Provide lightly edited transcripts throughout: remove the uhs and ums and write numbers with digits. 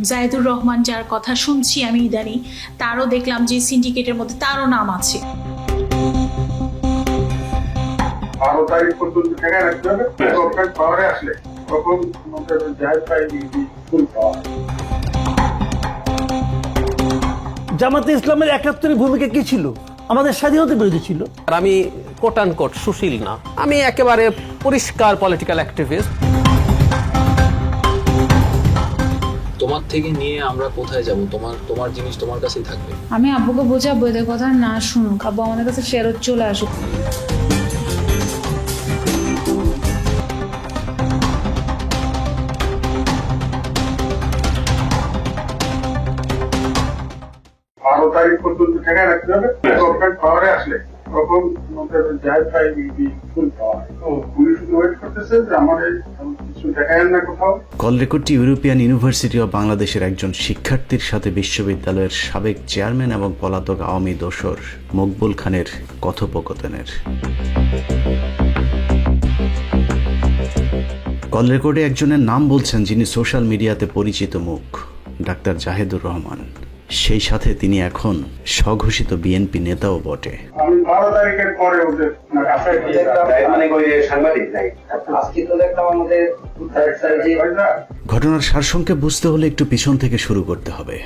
জাহিদুর রহমান যার কথা শুনছি আমি ইদানি, তারও দেখলাম যে সিন্ডিকেটের মধ্যে তারও নাম আছে। 12 তারিখ পর্যন্ত ঠেকায় রাখতে হবে, গভর্নমেন্ট পাওয়ারে আসলে তখন আমাদের জাহিদ ভাই ফুল পাওয়ার। জামাতে ইসলামের ৭১ ভূমিকা কি ছিল? আমাদের স্বাধীনতা বিরোধী ছিল। আর আমি কোট অ্যান্ড কোট সুশীল না, আমি একেবারে পরিষ্কার পলিটিক্যাল অ্যাক্টিভিস্ট। তোমার থেকে নিয়ে আমরা কোথায় যাব? তোমার জিনিস তোমার কাছেই থাকবে। আমি আব্বুকে বোঝাবো এদের কথা না শুনুক, আব্বু আমাদের কাছে ফেরত চলে আসুক। তারিখ পর্যন্ত ঠেকায় রাখতে হবে, গভর্নমেন্ট পাওয়ারে আসলে তখন আমাদের জাহিদ ভাই ফুল পাওয়ার। পুলিশ শুধু ওয়েট করতেছে যে আমাদের কিছু দেখায় না কোথাও। কল রেকর্ডটি ইউরোপিয়ান ইউনিভার্সিটি অব বাংলাদেশের একজন শিক্ষার্থীর সাথে বিশ্ববিদ্যালয়ের সাবেক চেয়ারম্যান এবং পলাতক আওয়ামী দোসর মকবুল খানের কথোপকথনের। কল রেকর্ডে একজনের নাম বলছেন যিনি সোশ্যাল মিডিয়াতে পরিচিত মুখ, ডাক্তার জাহিদুর রহমান। সেই সাথে তিনি এখন স্বঘোষিত বিএনপি নেতাও বটে। আমি 12 তারিখের পরে ওদের ঘটনার সারসংক্ষেপ বুঝতে হলে একটু পিছন থেকে শুরু করতে হবে।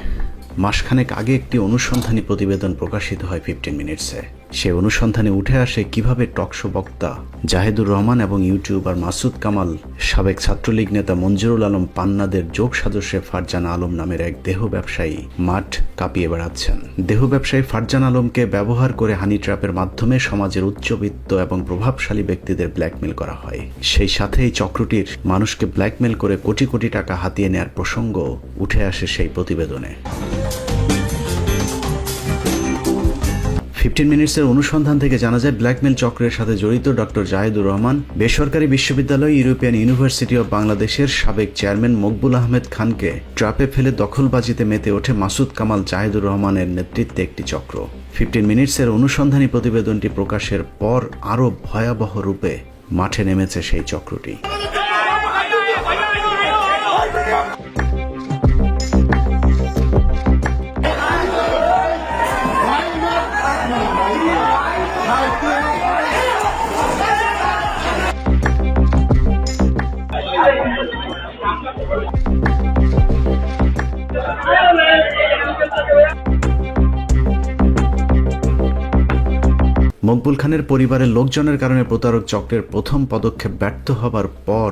মাসখানেক আগে একটি অনুসন্ধানী প্রতিবেদন প্রকাশিত হয় 15 মিনিটসে। সে অনুসন্ধানে উঠে আসে কিভাবে টকশো বক্তা জাহিদুর রহমান এবং ইউটিউবার মাসুদ কামাল সাবেক ছাত্রলীগ নেতা মঞ্জুরুল আলম পান্নাদের যোগ সাজসে ফারজানা আলম নামের এক দেহ ব্যবসায়ী মাঠ কাঁপিয়ে বেড়াচ্ছেন। দেহ ব্যবসায়ী ফারজানা আলমকে ব্যবহার করে হানি ট্র্যাপের মাধ্যমে সমাজের উচ্চবিত্ত এবং প্রভাবশালী ব্যক্তিদের ব্ল্যাকমেল করা হয়। সেই সাথে এই চক্রটির মানুষকে ব্ল্যাকমেল করে কোটি কোটি টাকা হাতিয়ে নেয়ার প্রসঙ্গ উঠে আসে সেই প্রতিবেদনে। 15 মিনিটসের অনুসন্ধান থেকে জানা যায় ব্ল্যাকমেল চক্রের সাথে জড়িত ডক্টর জাহিদুর রহমান বেসরকারি বিশ্ববিদ্যালয় ইউরোপিয়ান ইউনিভার্সিটি অব বাংলাদেশের সাবেক চেয়ারম্যান মকবুল আহমেদ খানকে ট্র্যাপে ফেলে দখলবাজিতে মেতে ওঠে মাসুদ কামাল জাহিদুর রহমানের নেতৃত্বে একটি চক্র। 15 মিনিটসের অনুসন্ধানী প্রতিবেদনটি প্রকাশের পর আরও ভয়াবহ রূপে মাঠে নেমেছে সেই চক্রটি। মকবুল খানের পরিবারের লোকজনের কারণে প্রতারক চক্রের প্রথম পদক্ষেপ ব্যর্থ হবার পর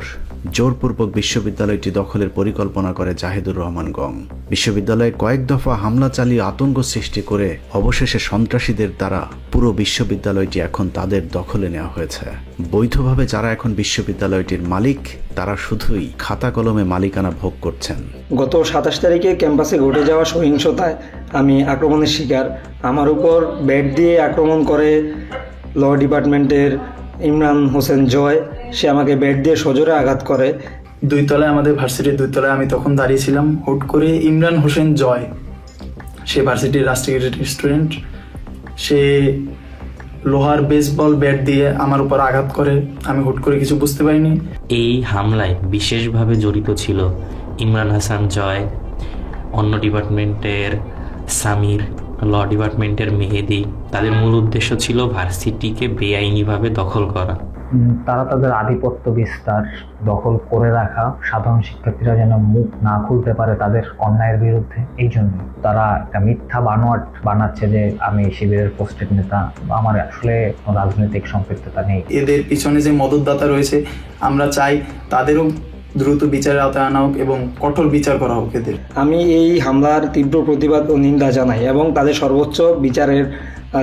জোরপূর্বক বিশ্ববিদ্যালয়টি দখলের পরিকল্পনা করে জাহিদুর রহমান গং। বিশ্ববিদ্যালয়ে কয়েক দফা হামলা চালিয়ে আতঙ্ক সৃষ্টি করে অবশেষে সন্ত্রাসীদের দ্বারা পুরো বিশ্ববিদ্যালয়টি এখন তাদের দখলে নেওয়া হয়েছে। বৈধভাবে যারা এখন বিশ্ববিদ্যালয়টির মালিক তারা শুধুই খাতা কলমে মালিকানা ভোগ করছেন। গত 27 তারিখে ক্যাম্পাসে ঘটে যাওয়া সহিংসতায় আমি আক্রমণের শিকার। আমার উপর ব্যাট দিয়ে আক্রমণ করে ল ডিপার্টমেন্টের ইমরান হোসেন জয়। সে আমাকে ব্যাট দিয়ে সজোরে আঘাত করে। 2 তলায়, আমাদের ভার্সিটির 2 তলায় আমি তখন দাঁড়িয়েছিলাম। হুট করে ইমরান হোসেন জয়, সে ভার্সিটির রাষ্ট্রীয় স্টুডেন্ট, সে লোহার বেসবল ব্যাট দিয়ে আমার উপর আঘাত করে। আমি হুট করে কিছু বুঝতে পারিনি। এই হামলায় বিশেষভাবে জড়িত ছিল ইমরান হাসান জয়, অন্য ডিপার্টমেন্টের সামির, ল ডিপার্টমেন্টের মেহেদি। তাদের মূল উদ্দেশ্য ছিল ভার্সিটিকে বেআইনিভাবে দখল করা। তারা তাদের আধিপত্য বিস্তার, দখল করে রাখা, সাধারণ শিক্ষার্থীরা যেন মুখ না খুলতে পারে তাদের অন্যায়ের বিরুদ্ধে। এই জন্য তারা একটা মিথ্যা বানোয়াট বানাচ্ছে যে আমি শিবিরের পোস্টেড নেতা, আমার আসলে রাজনৈতিক সম্পৃক্ততা নেই। এদের পিছনে যে মদতদাতা রয়েছে আমরা চাই তাদেরও দ্রুত বিচারের আওতায় আনা হোক এবং কঠোর বিচার করা হোক এদের। আমি এই হামলার তীব্র প্রতিবাদ ও নিন্দা জানাই এবং তাদের সর্বোচ্চ বিচারের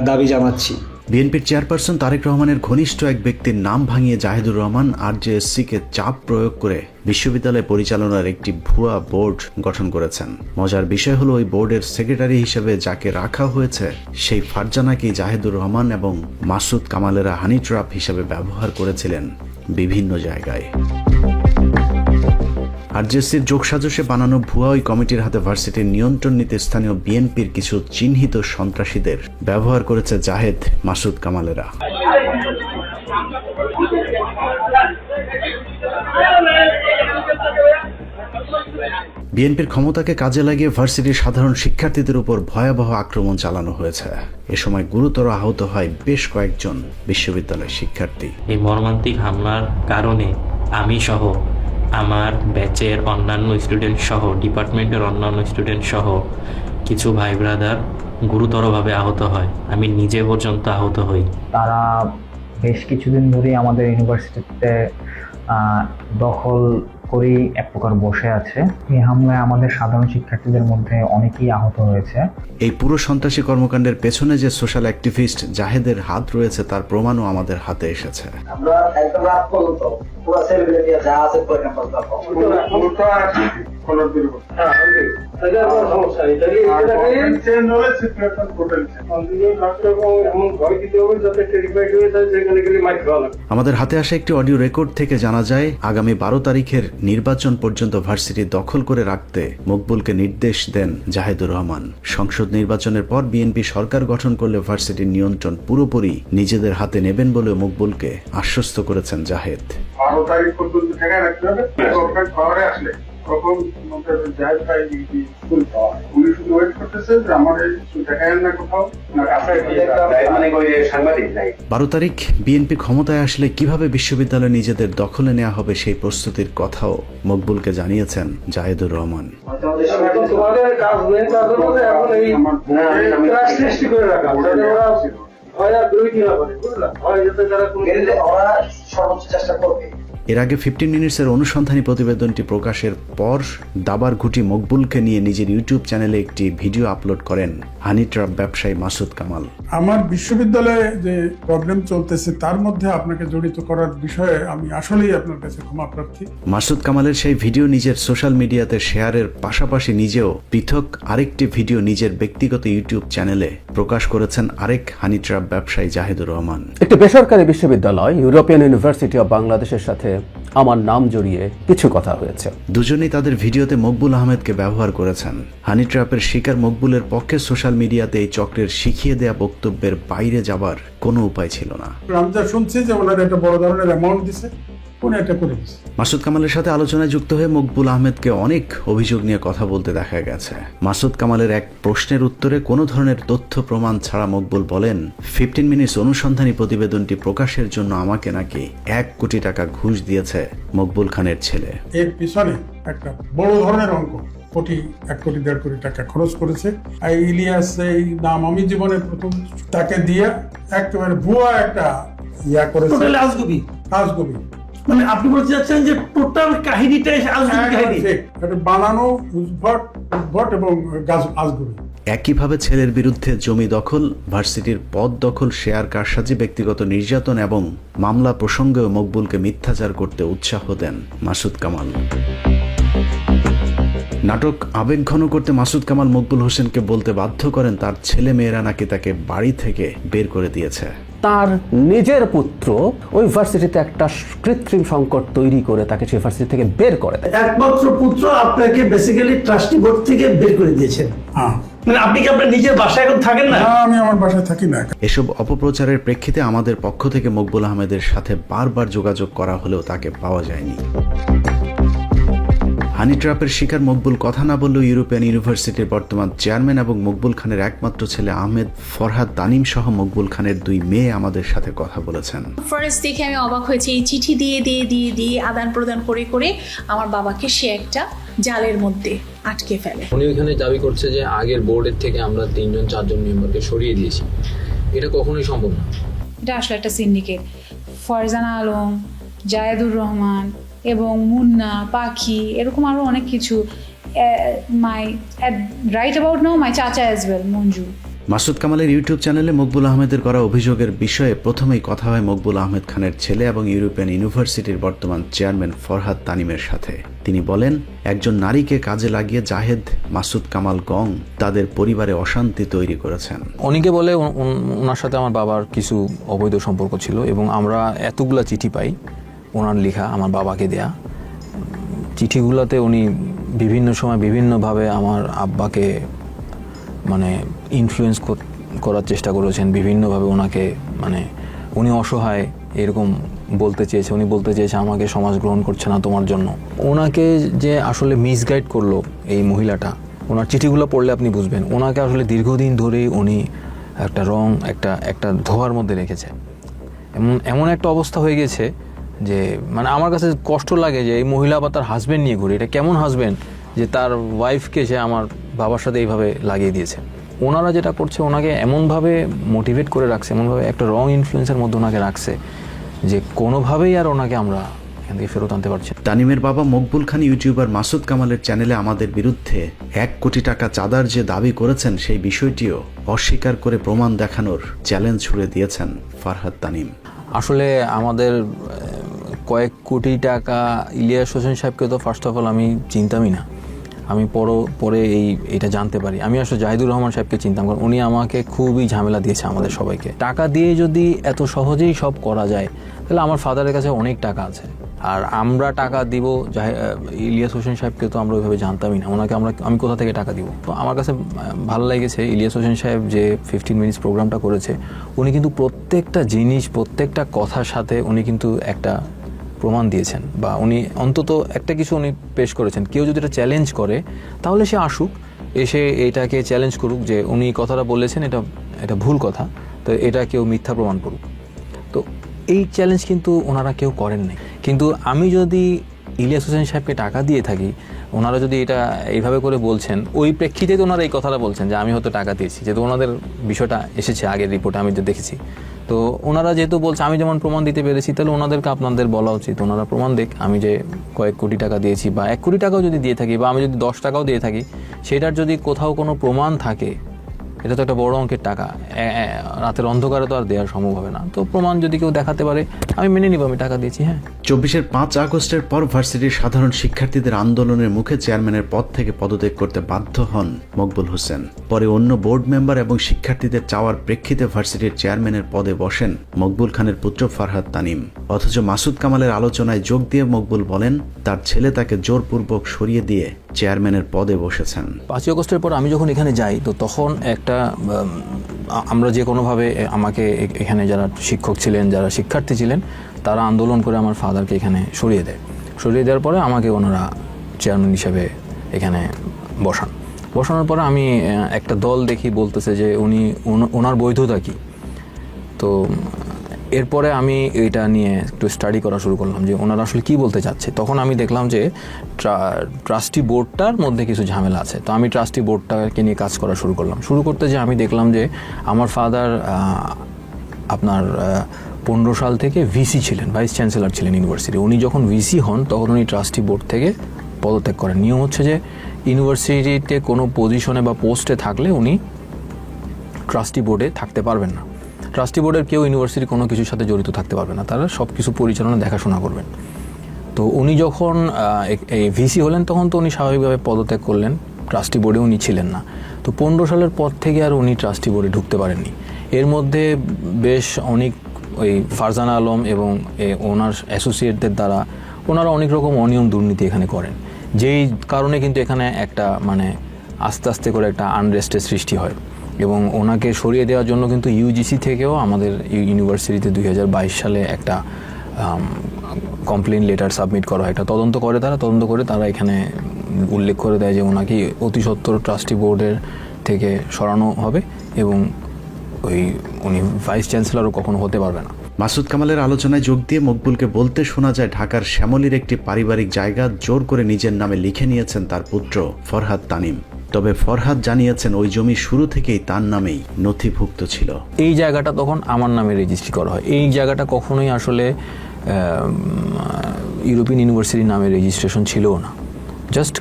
দাবি জানাচ্ছি। বিএনপির চেয়ারপারসন তারেক রহমানের ঘনিষ্ঠ এক ব্যক্তির নাম ভাঙিয়ে জাহিদুর রহমান আরজেএসসিকে চাপ প্রয়োগ করে বিশ্ববিদ্যালয় পরিচালনার একটি ভুয়া বোর্ড গঠন করেছেন। মজার বিষয় হলো ওই বোর্ডের সেক্রেটারি হিসেবে যাকে রাখা হয়েছে সেই ফারজানাকেই জাহিদুর রহমান এবং মাসুদ কামালেরা হানি ট্র্যাপ হিসেবে ব্যবহার করেছিলেন বিভিন্ন জায়গায়। আরজেএসসির যোগসাজশে বানানো ভুয়া ওই কমিটির হাতে ভার্সিটির নিয়ন্ত্রণ নিতে স্থানীয় বিএনপির কিছু চিহ্নিত সন্ত্রাসীদের ব্যবহার করেছে জাহেদ মাসুদ কামালেরা। বিএনপির ক্ষমতাকে কাজে লাগিয়ে ভার্সিটির সাধারণ শিক্ষার্থীদের উপর ভয়াবহ আক্রমণ চালানো হয়েছে। এ সময় গুরুতর আহত হয় বেশ কয়েকজন বিশ্ববিদ্যালয়ের শিক্ষার্থী। এই মর্মান্তিক হামলার কারণে আমি সহ আমার ব্যাচের অন্যান্য স্টুডেন্ট সহ ডিপার্টমেন্টের অন্যান্য স্টুডেন্ট সহ কিছু ভাই ব্রাদার গুরুতরভাবে আহত হয়। আমি নিজে পর্যন্ত আহত হই। তারা বেশ কিছুদিন ধরেই আমাদের ইউনিভার্সিটিতে দখল করেই এক প্রকার বসে আছে। এই হামলায় আমাদের সাধারণ শিক্ষার্থীদের মধ্যে অনেকেই আহত হয়েছে। এই পুরো সন্ত্রাসী কর্মকাণ্ডের পেছনে যে সোশ্যাল অ্যাক্টিভিস্ট জাহেদের হাত রয়েছে তার প্রমাণও আমাদের হাতে এসেছে। আমরা একদম রাত পর্যন্ত পুরো সেলিব্রিটি যা আছে পুরো ক্যাম্পাস আমাদের হাতে আসা একটি অডিও রেকর্ড থেকে জানা যায়, আগামী 12 তারিখের নির্বাচন পর্যন্ত ভার্সিটি দখল করে রাখতে মকবুলকে নির্দেশ দেন জাহেদুর রহমান। সংসদ নির্বাচনের পর বিএনপি সরকার গঠন করলে ভার্সিটির নিয়ন্ত্রণ পুরোপুরি নিজেদের হাতে নেবেন বলে মকবুলকে আশ্বস্ত করেছেন জাহেদ। 12 তারিখ পর্যন্ত ঠেকায় রাখতে হবে। গভর্নমেন্ট পাওয়ারে আসলে তখন জাহেদ ভাই ফুল পাওয়ার। উনি শুধু ওয়েট করতেছে যে আমার এই ঠেকায় না কোথাও না। 12 তারিখ বিএনপি ক্ষমতায় আসলে কিভাবে বিশ্ববিদ্যালয় নিজেদের দখলে নেওয়া হবে সেই প্রস্তুতির কথাও মকবুলকে জানিয়েছেন জাহেদুর রহমান। এর আগে 15 মিনিটসের অনুসন্ধানী প্রতিবেদনটি প্রকাশের পর দাবার ঘুটি মকবুলকে নিয়ে নিজের ইউটিউব চ্যানেলে একটি ভিডিও আপলোড করেন হানি ট্রাপ ব্যবসায়ী মাসুদ কামাল। আমার বিশ্ববিদ্যালয়ে যে প্রবলেম চলতেছে তার মধ্যে আপনাকে জড়িত করার বিষয়ে আমি আসলেই আপনার কাছে ক্ষমা প্রার্থী। মাসুদ কামালের সেই ভিডিও নিজের সোশ্যাল মিডিয়াতে শেয়ারের পাশাপাশি নিজেও পৃথক আরেকটি ভিডিও নিজের ব্যক্তিগত ইউটিউব চ্যানেলে প্রকাশ করেছেন আরেক হানি ট্রাপ ব্যবসায়ী জাহেদুর রহমান। একটি বেসরকারি বিশ্ববিদ্যালয় ইউরোপিয়ান ইউনিভার্সিটি অব বাংলাদেশের সাথে আমার নাম জড়িয়ে কিছু কথা হয়েছে। দুজনেই তাদের ভিডিওতে মকবুল আহমেদকে ব্যবহার করেছেন। হানি ট্র্যাপের শিকার মকবুলের পক্ষে সোশ্যাল মিডিয়াতে এই চক্রের শিখিয়ে দেয়া বক্তব্যের বাইরে যাবার কোনো উপায় ছিল না। আমি যা শুনছি যে ওনারা একটা বড় ধরনের অ্যামাউন্ট দিছে, উনি এটা করে দিছে। মাসুদ কামালের সাথে আলোচনায় যুক্ত হয়ে মকবুল আহমেদকে অনেক অভিযোগ নিয়ে কথা বলতে দেখা গেছে। মাসুদ কামালের এক প্রশ্নের উত্তরে কোনো ধরনের তথ্য প্রমাণ ছাড়া মকবুল বলেন, 15 মিনিটস অনুসন্ধানী প্রতিবেদনটি প্রকাশের জন্য আমাকে নাকি 1 কোটি টাকা ঘুষ দিয়েছে মকবুল খানের ছেলে। এর পিছনে একটা বড় ধরনের অঙ্ক, 1 কোটি 1.5 কোটি টাকা খরচ করেছে। এই ইলিয়াস এই নাম আমি জীবনে প্রথম তাকে দিয়ে একেবারে ভুয়া একটা ইয়া করেছে। আজগুবি মানে আপনি বলতে চাচ্ছেন যে টোটাল কাহিনীটাই আজগুবি কাহিনী, এটা বানানো উদ্ভট এবং আজগুবি। একইভাবে ছেলের বিরুদ্ধে জমি দখল, ভার্সিটির পদ দখল, শেয়ার কারসাজি, ব্যক্তিগত নির্যাতন এবং মামলা প্রসঙ্গেও মকবুলকে মিথ্যাচার করতে উৎসাহ দেন মাসুদ কামাল। নাটক আবেগঘন করতে মাসুদ কামাল মকবুল হোসেনকে বলতে বাধ্য করেন তার ছেলে মেয়েরা নাকি তাকে বাড়ি থেকে বের করে দিয়েছে। তার নিজের পুত্র ওই ভার্সিটিতে একটা কৃত্রিম সংকট তৈরি করে তাকে সেই ভার্সিটি থেকে বের করে দেয়। একমাত্র পুত্র আপনাকে বেসিক্যালি ট্রাস্টি বোর্ড থেকে বের করে দিয়েছেন। মানে আপনি কি আপনার নিজের বাসায় এখন থাকেন না? আমি আমার বাসায় থাকি না। এসব অপপ্রচারের প্রেক্ষিতে আমাদের পক্ষ থেকে মকবুল আহমেদের সাথে বারবার যোগাযোগ করা হলেও তাকে পাওয়া যায়নি। হানি ট্র্যাপের শিকার মকবুল কথা না বললেও ইউরোপিয়ান ইউনিভার্সিটির বর্তমান চেয়ারম্যান এবং মকবুল খানের একমাত্র ছেলে আহমেদ ফরহাদ তানিম সহ মকবুল খানের 2 মেয়ে আমাদের সাথে কথা বলেছেন। ফার্স্ট দেখে আমি অবাক হয়েছি, এই চিঠি দিয়ে আদান প্রদান করে আমার বাবাকে সে একটা জালের মধ্যে আটকে ফেলে। উনি ওইখানে দাবি করছে যে আগের বোর্ডের থেকে আমরা 3-4 মেম্বারকে সরিয়ে দিয়েছি। এটা কখনোই সম্ভব না। এটা আসলে একটা সিন্ডিকেট। ফারজানা আলম, জায়েদুর রহমান এবং মুন্না, পাখি, এরকম আরও অনেক কিছু। মাই রাইট অ্যাবাউট নাও মাই চাচা অ্যাজ ওয়েল, মঞ্জু। মাসুদ কামালের ইউটিউব চ্যানেলে মকবুল আহমেদের করা অভিযোগের বিষয়ে প্রথমেই কথা হয় মকবুল আহমেদ খানের ছেলে এবং ইউরোপিয়ান ইউনিভার্সিটির বর্তমান চেয়ারম্যান ফরহাদ তানিমের সাথে। তিনি বলেন, একজন নারীকে কাজে লাগিয়ে জাহেদ, মাসুদ কামাল গং তাদের পরিবারে অশান্তি তৈরি করেছেন। অনেকে বলে ওনার সাথে আমার বাবার কিছু অবৈধ সম্পর্ক ছিল এবং আমরা এতগুলা চিঠি পাই ওনার লেখা, আমার বাবাকে দেয়া চিঠিগুলোতে উনি বিভিন্ন সময় বিভিন্নভাবে আমার আব্বাকে মানে ইনফ্লুয়েন্স করার চেষ্টা করেছেন, বিভিন্নভাবে ওনাকে মানে উনি অসহায় এরকম বলতে চেয়েছে, উনি বলতে চেয়েছে আমাকে সমাজ গ্রহণ করছে না তোমার জন্য। ওনাকে যে আসলে মিসগাইড করলো এই মহিলাটা, ওনার চিঠিগুলো পড়লে আপনি বুঝবেন ওনাকে আসলে দীর্ঘদিন ধরেই উনি একটা একটা ধোয়ার মধ্যে রেখেছে। এমন একটা অবস্থা হয়ে গেছে যে মানে আমার কাছে কষ্ট লাগে যে এই মহিলা আবার তার হাজব্যান্ড নিয়ে ঘুরে। এটা কেমন হাজব্যান্ড যে তার ওয়াইফকে সে আমার বাবার সাথে এইভাবে লাগিয়ে দিয়েছে। ওনারা যেটা করছে ওনাকে এমনভাবে মোটিভেট করে রাখছে, এমনভাবে একটা রং ইনফ্লুয়েন্সের মধ্যে ওনাকে রাখছে যে কোনোভাবেই আর ওনাকে আমরা এখান থেকে ফেরত আনতে পারছি। তানিমের বাবা মকবুল খান ইউটিউবার মাসুদ কামালের চ্যানেলে আমাদের বিরুদ্ধে 1 কোটি টাকা চাঁদার যে দাবি করেছেন সেই বিষয়টিও অস্বীকার করে প্রমাণ দেখানোর চ্যালেঞ্জ ছুড়ে দিয়েছেন ফারহাদ তানিম। আসলে আমাদের কয়েক কোটি টাকা ইলিয়াস হোসেন সাহেবকে তো ফার্স্ট অফ অল আমি চিনতামই না। আমি পরে এটা জানতে পারি। আমি আসলে জাহিদুর রহমান সাহেবকে চিনতাম, কারণ উনি আমাকে খুবই ঝামেলা দিয়েছে আমাদের সবাইকে। টাকা দিয়ে যদি এত সহজেই সব করা যায় তাহলে আমার ফাদারের কাছে অনেক টাকা আছে, আর আমরা টাকা দিব ইলিয়াস হোসেন সাহেবকে তো আমরা ওইভাবে জানতামই না। ওনাকে আমি কোথা থেকে টাকা দিব? তো আমার কাছে ভালো লেগেছে ইলিয়াস হোসেন সাহেব যে 15 মিনিটস প্রোগ্রামটা করেছে, উনি কিন্তু প্রত্যেকটা জিনিস প্রত্যেকটা কথার সাথে উনি কিন্তু একটা প্রমাণ দিয়েছেন, বা উনি অন্তত একটা কিছু উনি পেশ করেছেন। কেউ যদি এটা চ্যালেঞ্জ করে তাহলে সে আসুক, এসে এটাকে চ্যালেঞ্জ করুক যে উনি কথাটা বলেছেন এটা ভুল কথা, তো এটা কেউ মিথ্যা প্রমাণ করুক। তো এই চ্যালেঞ্জ কিন্তু ওনারা কেউ করেন নাই। কিন্তু আমি যদি ইলিয়াস হোসেন সাহেবকে টাকা দিয়ে থাকি, ওনারা যদি এটা এইভাবে করে বলছেন, ওই প্রেক্ষিতে তো ওনারা এই কথাটা বলছেন যে আমি হয়তো টাকা দিয়েছি, যেহেতু ওনাদের বিষয়টা এসেছে আগের রিপোর্টে আমি তো দেখেছি। তো ওনারা যেহেতু বলছে আমি যেমন প্রমাণ দিতে পেরেছি, তাহলে ওনাদেরকে আপনাদের বলা উচিত ওনারা প্রমাণ দেখ আমি যে কয়েক কোটি টাকা দিয়েছি, বা 1 কোটি টাকাও যদি দিয়ে থাকি, বা আমি যদি 10 টাকাও দিয়ে থাকি, সেটার যদি কোথাও কোনো প্রমাণ থাকে, এটা তো একটা বড় অঙ্কের টাকা, রাতের অন্ধকারে তো আর দেওয়ার সম্ভব হবে না। তো প্রমাণ যদি কেউ দেখাতে পারে আমি মেনে নিব আমি টাকা দিয়েছি। হ্যাঁ, 24-এর 5 আগস্টের পর ভার্সিটির সাধারণ শিক্ষার্থীদের আন্দোলনের মুখে চেয়ারম্যানের পদ থেকে পদত্যাগ করতে বাধ্য হন মকবুল হোসেন। পরে অন্য বোর্ড মেম্বার এবং শিক্ষার্থীদের চাওয়ার প্রেক্ষিতে ভার্সিটির চেয়ারম্যানের পদে বসেন মকবুল খানের পুত্র ফারহাদ তানিম। অথচ মাসুদ কামালের আলোচনায় যোগ দিয়ে মকবুল বলেন তার ছেলে তাকে জোরপূর্বক সরিয়ে দিয়ে চেয়ারম্যানের পদে বসেছেন। 5 আগস্টের পর আমি যখন এখানে যাই, তো তখন আমরা যে কোনোভাবে আমাকে এখানে যারা শিক্ষক ছিলেন, যারা শিক্ষার্থী ছিলেন, তারা আন্দোলন করে আমার ফাদারকে এখানে সরিয়ে দেওয়ার পরে আমাকে ওনারা চেয়ারম্যান হিসেবে এখানে বসানোর পরে আমি একটা দল দেখি বলতেছে যে ওনার বৈধতা কী। তো এরপরে আমি এটা নিয়ে একটু স্টাডি করা শুরু করলাম যে ওনারা আসলে কী বলতে চাচ্ছে। তখন আমি দেখলাম যে ট্রাস্টি বোর্ডটার মধ্যে কিছু ঝামেলা আছে। তো আমি ট্রাস্টি বোর্ডটাকে নিয়ে কাজ করা শুরু করতে যে আমি দেখলাম যে আমার ফাদার আপনার 15 সাল থেকে ভিসি ছিলেন, ভাইস চ্যান্সেলর ছিলেন ইউনিভার্সিটি। উনি যখন ভিসি হন তখন উনি ট্রাস্টি বোর্ড থেকে পদত্যাগ করেন। নিয়ম হচ্ছে যে ইউনিভার্সিটিতে কোনো পজিশনে বা পোস্টে থাকলে উনি ট্রাস্টি বোর্ডে থাকতে পারবেন না। ট্রাস্টি বোর্ডের কেউ ইউনিভার্সিটি কোনো কিছুর সাথে জড়িত থাকতে পারবে না, তারা সব কিছু পরিচালনা দেখাশোনা করবেন। তো উনি যখন এই ভিসি হলেন তখন তো উনি স্বাভাবিকভাবে পদত্যাগ করলেন, ট্রাস্টি বোর্ডে উনি ছিলেন না। তো 15 সালের পর থেকে আর উনি ট্রাস্টি বোর্ডে ঢুকতে পারেননি। এর মধ্যে বেশ অনেক ওই ফারজানা আলম এবং ওনার অ্যাসোসিয়েটদের দ্বারা ওনারা অনেক রকম অনিয়ম দুর্নীতি এখানে করেন, যেই কারণে কিন্তু এখানে একটা মানে আস্তে আস্তে করে একটা আনরেস্টের সৃষ্টি হয়। এবং ওনাকে সরিয়ে দেওয়ার জন্য কিন্তু ইউজিসি থেকেও আমাদের ইউনিভার্সিটিতে 2022 সালে একটা কমপ্লেন লেটার সাবমিট করা হয়। একটা তদন্ত করে তারা এখানে উল্লেখ করে দেয় যে ওনাকে অতি সত্বর ট্রাস্টি বোর্ডের থেকে সরানো হবে এবং উনি ভাইস চ্যান্সেলরও কখনো হতে পারবে না। মাসুদ কামালের আলোচনায় যোগ দিয়ে মকবুলকে বলতে শোনা যায় ঢাকার শ্যামলীর একটি পারিবারিক জায়গা জোর করে নিজের নামে লিখে নিয়েছেন তার পুত্র ফরহাদ তানিম। তবে ফরহাদ জানিয়েছেন ওই জমি শুরু থেকেই তার নামেই নথিভুক্ত ছিল। এই জায়গাটা তখন আমার নামে রেজিস্ট্রি করা হয়। এই জায়গাটা কখনোই আসলে ইউরোপিয়ান ইউনিভার্সিটির নামে রেজিস্ট্রেশন ছিল না। জাস্ট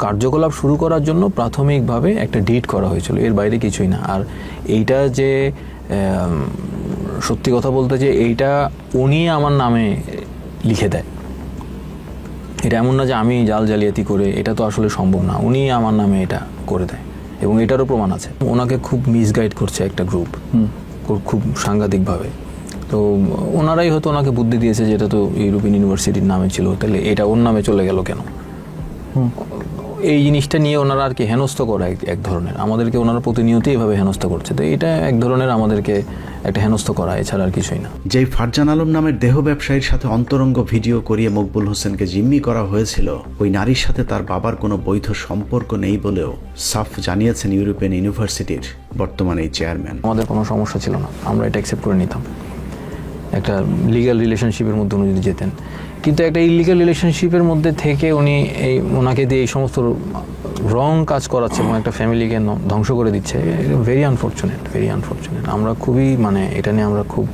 কার্যকলাপ শুরু করার জন্য প্রাথমিকভাবে একটা ডিড করা হয়েছিল, এর বাইরে কিছুই না। আর এইটা যে সত্যি কথা বলতে যে এইটা উনি আমার নামে লিখে দেয়, এটা এমন না যে আমি জালিয়াতি করে, এটা তো আসলে সম্ভব না। উনি আমার নামে এটা করে দেয় এবং এটারও প্রমাণ আছে। ওনাকে খুব মিসগাইড করছে একটা গ্রুপ, খুব সাংঘাতিকভাবে। তো ওনারাই হয়তো ওনাকে বুদ্ধি দিয়েছে যে এটা তো ইউরোপিয়ান ইউনিভার্সিটির নামে ছিল, তাহলে এটা ওর নামে চলে গেল কেন। এই জিনিসটা নিয়ে ওনারা আর কি হেনস্থ করে এক ধরনের, আমাদেরকে ওনারা প্রতিনিয়তই এভাবে হেনস্থ করছে। তো এটা এক ধরনের আমাদেরকে একটা হেনস্থ করা, এছাড়া আর কিছুই না। যেই ফারজান আলম নামের দেহ ব্যবসায়ীর সাথে অন্তরঙ্গ ভিডিও করিয়ে মকবুল হোসেনকে জিম্মি করা হয়েছিল, ওই নারীর সাথে তার বাবার কোনো বৈধ সম্পর্ক নেই বলেও সাফ জানিয়েছেন ইউরোপিয়ান ইউনিভার্সিটির বর্তমানে এই চেয়ারম্যান। আমাদের কোনো সমস্যা ছিল না, আমরা এটা অ্যাকসেপ্ট করে নিতাম একটা লিগ্যাল রিলেশনশিপের মধ্যে উনি যদি যেতেন। কিন্তু একটা ইলিগাল রিলেশনশিপের মধ্যে থেকে উনি ওনাকে দিয়ে এই সমস্ত রং কাজ করাচ্ছে এবং একটা ফ্যামিলিকে ধ্বংস করে দিচ্ছে। Very unfortunate, very unfortunate. আমরা খুবই এটা নিয়ে আমরা খুব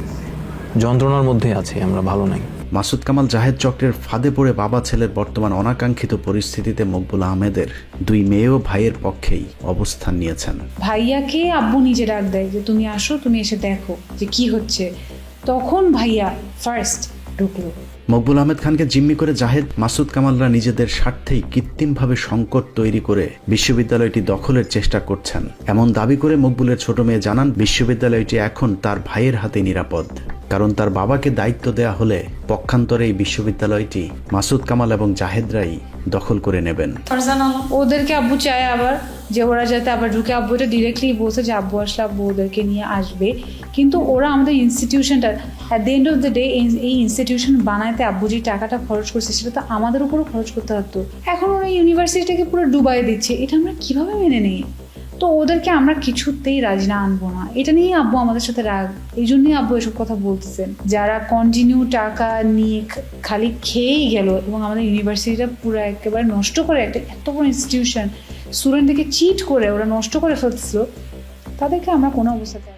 যন্ত্রণার মধ্যে আছি, আমরা ভালো নাই। মাসুদ কামাল জাহেদ চক্রের ফাঁদে পড়ে বাবা ছেলের বর্তমান অনাকাঙ্ক্ষিত পরিস্থিতিতে মকবুল আহমেদের দুই মেয়ে ও ভাইয়ের পক্ষেই অবস্থান নিয়েছেন। ভাইয়াকে আব্বু নিজে ডাক দেয় যে তুমি আসো, তুমি এসে দেখো যে কি হচ্ছে। তখন ভাইয়া ফার্স্ট ঢুকলো। মকবুল আহমেদ খানকে জিম্মি করে জাহেদ, মাসুদ কামালরা নিজেদের স্বার্থেই কৃত্রিমভাবে সংকট তৈরি করে বিশ্ববিদ্যালয়টি দখলের চেষ্টা করছেন এমন দাবি করে মকবুলের ছোট মেয়ে জানান, বিশ্ববিদ্যালয়টি এখন তার ভাইয়ের হাতে নিরাপদ, কারণ তার বাবাকে দায়িত্ব দেয়া হলে পক্ষান্তরে এই বিশ্ববিদ্যালয়টি মাসুদ কামাল এবং জাহেদরাই দখল করে নেবেন। ওদেরকে আব্বু চায় আবার যে ওরা যাতে আবার ঢুকে, আব্বু এটা ডিরেক্টলি বলছে যে আব্বু আসলে আব্বু ওদেরকে নিয়ে আসবে, কিন্তু ওরা আমাদের ইনস্টিটিউশনটা at the end of the day এই ইনস্টিটিউশন বানাইতে আব্বু যে টাকাটা খরচ করছে সেটা তো আমাদের উপরও খরচ করতে হতো। এখন ওরা ইউনিভার্সিটিটাকে পুরো ডুবাই দিচ্ছে, এটা আমরা কিভাবে মেনে নিই? তো ওদেরকে আমরা কিছুতেই রাজি না আনবো না, এটা নিয়ে আব্বু আমাদের সাথে রাগ। এই জন্যই আব্বু এসব কথা বলতেছেন, যারা কন্টিনিউ টাকা নিয়ে খালি খেয়েই গেল এবং আমাদের ইউনিভার্সিটিটা পুরো একেবারে নষ্ট করে, একটা এত বড় ইনস্টিটিউশন স্টুডেন্টদেরকে চিট করে ওরা নষ্ট করে ফেলছিল, তাদেরকে আমরা কোনো অবস্থাতে।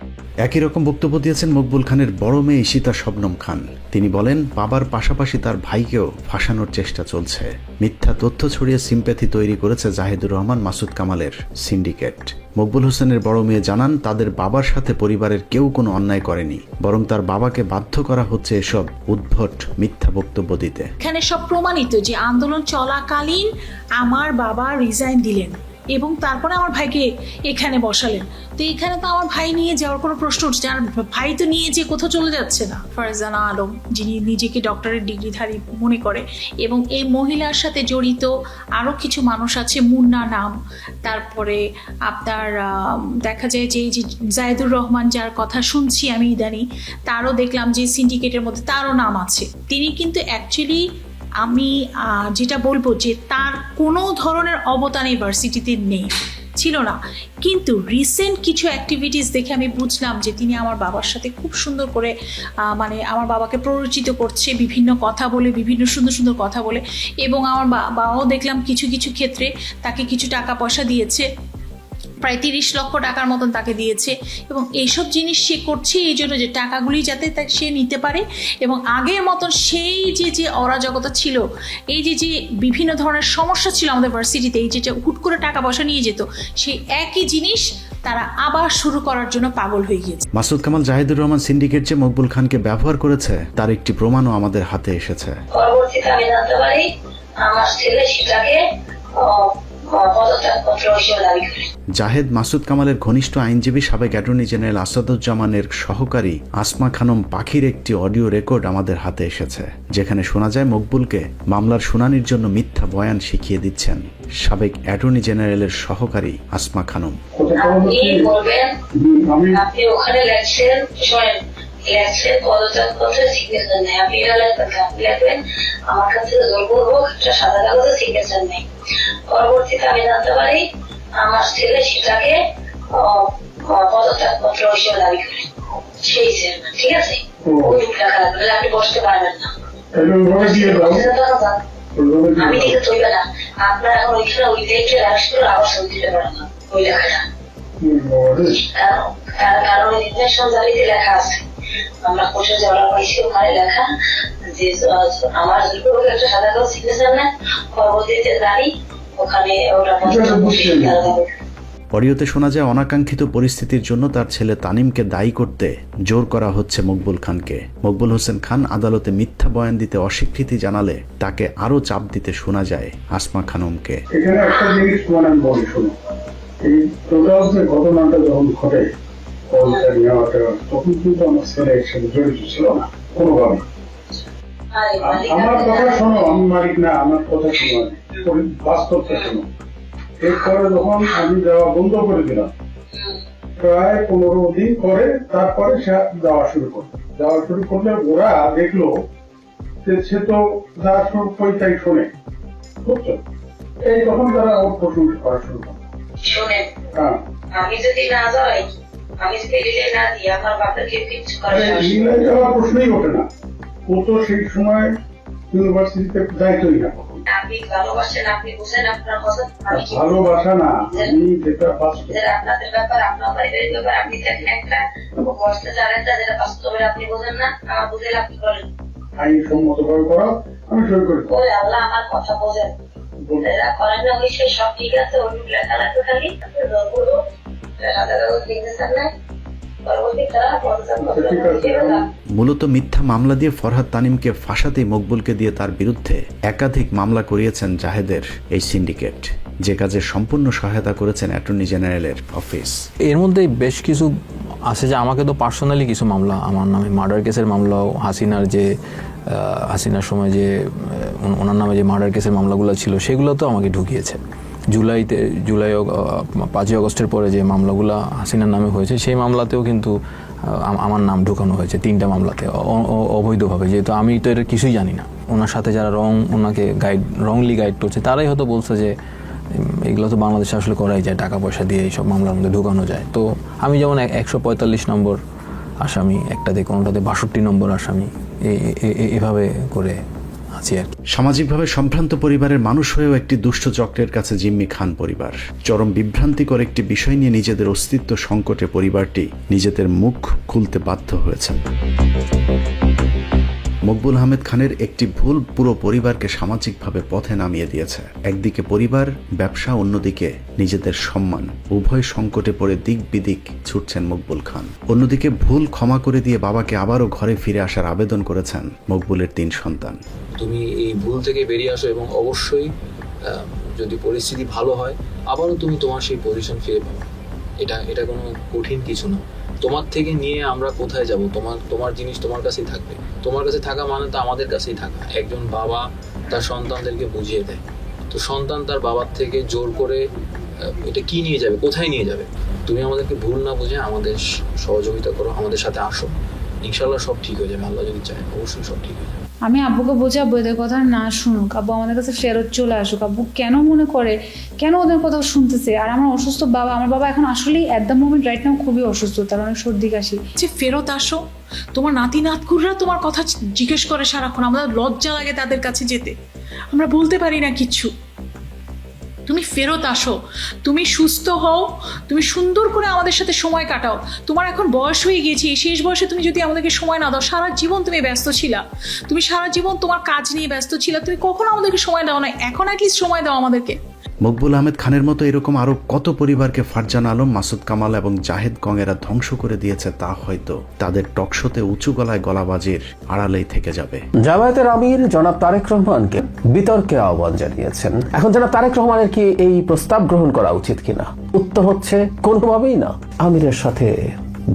একই রকম বক্তব্য দিয়েছেন মকবুল খানের বড় মেয়ে ঈশিতা শবনম খান। তিনি বলেন, বাবার পাশাপাশি তার ভাইকেও ফাঁসানোর চেষ্টা চলছে। মিথ্যা তথ্য ছড়িয়ে সিম্প্যাথি তৈরি করেছে জাহিদুর রহমান, মাসুদ কামালের সিন্ডিকেট। মকবুল হোসেনের বড় মেয়ে জানান, তাদের বাবার সাথে পরিবারের কেউ কোনো অন্যায় করেনি, বরং তার বাবাকে বাধ্য করা হচ্ছে এসব উদ্ভট মিথ্যা বক্তব্য দিতে। এখানে সব প্রমাণিত যে আন্দোলন চলাকালীন আমার বাবা রিজাইন দিলেন এবং তারপরে আমার ভাইকে এখানে বসালেন। তো এখানে তো আমার ভাই নিয়ে যাওয়ার কোনো প্রশ্ন উঠছে, আর ভাই তো নিয়ে যে কোথাও চলে যাচ্ছে না। ফারজানা আলম, যিনি নিজেকে ডক্টরেট ডিগ্রিধারী মনে করে, এবং এই মহিলার সাথে জড়িত আরও কিছু মানুষ আছে, মুন্না নাম, তারপরে আপনার দেখা যায় যে জায়েদুর রহমান, যার কথা শুনছি আমি ইদানিং, তারও দেখলাম যে সিন্ডিকেটের মধ্যে তারও নাম আছে। তিনি কিন্তু অ্যাকচুয়ালি আমি যেটা বলবো যে তার কোনো ধরনের অবদান ইউনিভার্সিটিতে নেই, ছিল না, কিন্তু রিসেন্ট কিছু অ্যাক্টিভিটিস দেখে আমি বুঝলাম যে তিনি আমার বাবার সাথে খুব সুন্দর করে আমার বাবাকে প্ররোচিত করছে, বিভিন্ন কথা বলে, বিভিন্ন সুন্দর সুন্দর কথা বলে, এবং আমার বাবাও দেখলাম কিছু কিছু ক্ষেত্রে তাকে কিছু টাকা পয়সা দিয়েছে, প্রায় 30 লক্ষ টাকার মতন তাকে দিয়েছে। এবং এইসব জিনিস সে করছে এই জন্য যে টাকাগুলি যাতে সে নিতে পারে, এবং আগের মতন সেই যে অরাজকতা ছিল, এই যে বিভিন্ন ধরনের সমস্যা ছিল আমাদের ভার্সিটিতে, এই যে হুট করে টাকা পয়সা নিয়ে যেত, সেই একই জিনিস তারা আবার শুরু করার জন্য পাগল হয়ে গিয়েছে। মাসুদ কামাল জাহিদুর রহমান সিন্ডিকেট যে মকবুল খানকে ব্যবহার করেছে তার একটি প্রমাণও আমাদের হাতে এসেছে। পরবর্তীতে আমি জানতে পারি আমার ছেলে সেটাকে জাহেদ মাসুদ কামালের ঘনিষ্ঠ আইনজীবী সাবেক অ্যাটর্নি জেনারেল আসাদুজ্জামানের সহকারী আসমা খানম পাখির একটি অডিও রেকর্ড আমাদের হাতে এসেছে, যেখানে শোনা যায় মকবুলকে মামলার শুনানির জন্য মিথ্যা বয়ান শিখিয়ে দিচ্ছেন সাবেক অ্যাটর্নি জেনারেলের সহকারী আসমা খানম। আপনি ওখানে লেখছেন, পদত্যাগ পত্রে সিগনেচার নেই, আপনি লেখবেন আমার কাছে জোরপূর্বক একটা সাদা কাগজে সিগনেচার নেই। পরবর্তীতে আমি জানতে পারি আমার ছেলে সেটাকে পদত্যাগ পত্র হিসেবে দাবি করে, সেই চেয়ারম্যান, ঠিক আছে, ওই লেখা লাগবে, আপনি বসতে পারবেন না, আমি লিখে তৈবে না, আপনার এখন ওইখানে ওই লেখে রাখছি করে আবার সই দিতে পারেন না ওই লেখাটা, কারণ নির্দেশন জারিতে লেখা আছে, আমরা কোর্টে যাওয়ার পাইছি, ওখানে লেখা যে আমার একটা সাদা কাগজ সিগনেচার নেন, পরবর্তীতে জানি ওখানে ওটা অডিওতে শোনা যায় অনাকাঙ্ক্ষিত পরিস্থিতির জন্য তার ছেলে তানিমকে দায়ী করতে জোর করা হচ্ছে মকবুল খানকে। মকবুল হোসেন খান আদালতে মিথ্যা বয়ান দিতে অস্বীকৃতি জানালে তাকে আরো চাপ দিতে শোনা যায় আসমা খানমকে। এখানে একটা জিনিস তোমার আমি বলি, শোনো, এই টোটাল যে ঘটনাটা যখন ঘটে তখন কিন্তু আমার ছেলে একসাথে জড়িত ছিল না কোনোভাবে। আমার কথা শোনো, আমি মালিক না, আমার কথা শোনো, বাস্তবটা শোনো। এরপরে যখন আমি যাওয়া বন্ধ করে দিলাম, প্রায় 15 দিন পরে তারপরে সে যাওয়া শুরু করলে ওরা দেখলো যে সে তো যা তাই শোনে, বুঝছো? এই তখন তারা ওর প্রশংসা করা শুরু করে। শোনেন, হ্যাঁ, আমি যদি না যাই, আমি যদি রিলে না দিই, আমার বাপকে কিছু করে রিলে যাওয়ার প্রশ্নই ওঠে না। ও তো সেই সময় ইউনিভার্সিটিতে যাইতই না। আপনি ভালোবাসেন, আপনি বুঝেন আপনার পছন্দ, ভালোবাসা না, আমি যেটা আপনাদের ব্যাপার, আপনার পারিবারিক ব্যাপার, আপনি দেখেন একটা বসতে জানেন না, যেটা বাস্তবে আপনি বোঝেন না, আমার বুঝলে আপনি করেন আইনসম্মত ভাবে করা, আমি সই করি। ওই আল্লাহ আমার কথা বোঝেন, এরা করেন না, ওই সে সব ঠিক আছে, ওই লেখা লাগবে খালি সাদা কাগজ লিখতেছেন না, পরবর্তী তারা মূলত মিথ্যা মামলা দিয়ে ফরহাদ তানিমকে ফাঁসাতে মকবুলকে দিয়ে তার বিরুদ্ধে একাধিক মামলা করিয়েছেন জাহেদের এই সিন্ডিকেট, যে কাজে সম্পূর্ণ সহায়তা করেছেন অ্যাটর্নি জেনারেলের অফিস। এর মধ্যে বেশ কিছু আছে যে আমাকে তো পার্সোনালি কিছু মামলা, আমার নামে মার্ডার কেসের মামলাও, হাসিনার সময় যে ওনার নামে যে মার্ডার কেসের মামলাগুলো ছিল সেগুলো তো আমাকে ঢুকিয়েছে। জুলাই 5 আগস্টের পরে যে মামলাগুলো হাসিনার নামে হয়েছে সেই মামলাতেও কিন্তু আমার নাম ঢুকানো হয়েছে, 3টা মামলাতে অবৈধভাবে, যেহেতু আমি তো এটা কিছুই জানি না। ওনার সাথে যারা ওনাকে রংলি গাইড করছে তারাই হয়তো বলছে যে এগুলো তো বাংলাদেশে আসলে করাই যায়, টাকা পয়সা দিয়ে এইসব মামলার মধ্যে ঢুকানো যায়। তো আমি যেমন 145 নম্বর আসামি, একটাতে কোনোটাতে 62 নম্বর আসামি, এভাবে করে আছি আর কি। সামাজিকভাবে সম্ভ্রান্ত পরিবারের মানুষ হয়েও একটি দুষ্ট চক্রের কাছে জিম্মি খান পরিবার। চরম বিভ্রান্তিকর একটি বিষয় নিয়ে নিজেদের অস্তিত্ব সংকটে পরিবারটি নিজেদের মুখ খুলতে বাধ্য হয়েছেন। মকবুল আহমেদ খানের একটি ভুল পুরো পরিবারকে সামাজিকভাবে পথে নামিয়ে দিয়েছে। একদিকে পরিবার, ব্যবসা, অন্যদিকে নিজেদের সম্মান, উভয় সংকটে পড়ে দিক বিদিক ছুটছেন মকবুল খান। অন্যদিকে ভুল ক্ষমা করে দিয়ে বাবাকে আবারও ঘরে ফিরে আসার আবেদন করেছেন মকবুলের 3 সন্তান। তুমি এই ভুল থেকে বেরিয়ে আসো এবং অবশ্যই যদি পরিস্থিতি ভালো হয় আবারও তুমি তোমার সেই পজিশন ফিরে পাবে। এটা কোনো কঠিন কিছু না। তোমার থেকে নিয়ে আমরা কোথায় যাব? তোমার জিনিস তোমার কাছেই থাকবে। তোমার কাছে থাকা মানে তো আমাদের কাছেই থাকা। একজন বাবা তার সন্তানদেরকে বুঝিয়ে দেয়, তো সন্তান তার বাবার থেকে জোর করে এটা কি নিয়ে যাবে, কোথায় নিয়ে যাবে? তুমি আমাদেরকে ভুল না বুঝে আমাদের সহযোগিতা করো, আমাদের সাথে আসো, ইনশাল্লাহ সব ঠিক হয়ে যাবে। আল্লাহ যদি চায় অবশ্যই সব ঠিক হয়ে যাবে। আমি আব্বুকে বোঝাবো এদের কথা না শুনুক, আব্বু আমাদের কাছে ফেরত চলে আসুক। আব্বু কেন মনে করে, কেন ওদের কথা শুনতেছে? আর আমার অসুস্থ বাবা, আমার বাবা এখন আসলেই at the moment right now খুবই অসুস্থ, তার অনেক সর্দি কাশি। যে ফেরত আসো, তোমার নাতি নাতকুররা তোমার কথা জিজ্ঞেস করে সারাক্ষণ, আমাদের লজ্জা লাগে তাদের কাছে যেতে, আমরা বলতে পারি না কিচ্ছু। তুমি ফেরত আসো, তুমি সুস্থ হও, তুমি সুন্দর করে আমাদের সাথে সময় কাটাও। তোমার এখন বয়স হয়ে গিয়েছে, এই শেষ বয়সে তুমি যদি আমাদেরকে সময় না দাও, সারা জীবন তুমি ব্যস্ত ছিলা, তুমি সারা জীবন তোমার কাজ নিয়ে ব্যস্ত ছিলা, তুমি কখনো আমাদেরকে সময় দাও না, এখন অ্যাটলিস্ট সময় দাও আমাদেরকে। মকবুল আহমেদ খানের মতো এরকম আরো কত পরিবারকে ফারজান আলম, মাসুদ কামাল এবং জাহেদ কংয়েরা ধ্বংস করে দিয়েছে, তা হয়তো তাদের টকশোতে উঁচু গলায় গলাবাজির আড়ালেই থেকে যাবে। জামায়াতের আমির জনাব তারেক রহমানকে বিতর্কে আহ্বান জানিয়েছেন। এখন জনাব তারেক রহমানের কি এই প্রস্তাব গ্রহণ করা উচিত কিনা? উত্তর হচ্ছে কোনোভাবেই না। আমিরের সাথে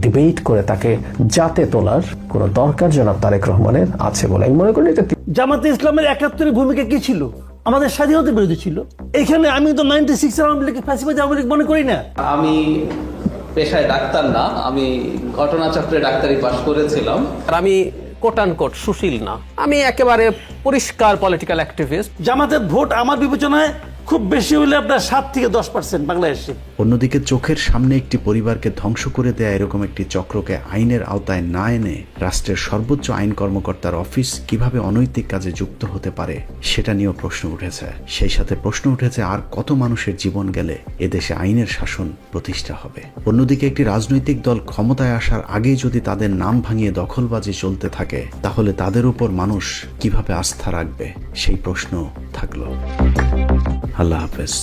ডিবেট করে তাকে জাতে তোলার কোনো দরকার জনাব তারেক রহমানের আছে বলে আমি মনে করি। এটা জামাতে ইসলামের 71-এর ভূমিকা কি ছিল? আমাদের স্বাধীনতা বিরোধী ছিল। এখানে আমি তো 96 আওয়ামী লীগকে ফ্যাসিবাদী আওয়ামী লীগ মনে করি না। আমি পেশায় ডাক্তার না, আমি ঘটনাচক্রে ডাক্তারি পাশ করেছিলাম। আমি কোটানকোট সুশীল না, আমি একেবারে পরিষ্কার পলিটিক্যাল অ্যাক্টিভিস্ট। জামাতের ভোট আমার বিবেচনায় খুব বেশি হলে আপনার 7 থেকে 10% বাংলাদেশে। অন্যদিকে চোখের সামনে একটি পরিবারকে ধ্বংস করে দেয়া এরকম একটি চক্রকে আইনের আওতায় না এনে রাষ্ট্রের সর্বোচ্চ আইন কর্মকর্তার অফিস কিভাবে অনৈতিক কাজে যুক্ত হতে পারে সেটা নিয়েও প্রশ্ন উঠেছে। সেই সাথে প্রশ্ন উঠেছে আর কত মানুষের জীবন গেলে এদেশে আইনের শাসন প্রতিষ্ঠা হবে। অন্যদিকে একটি রাজনৈতিক দল ক্ষমতায় আসার আগেই যদি তাদের নাম ভাঙিয়ে দখলবাজি চলতে থাকে, তাহলে তাদের উপর মানুষ কিভাবে আস্থা রাখবে সেই প্রশ্ন থাকলো। আল্লাহ হাফেজ।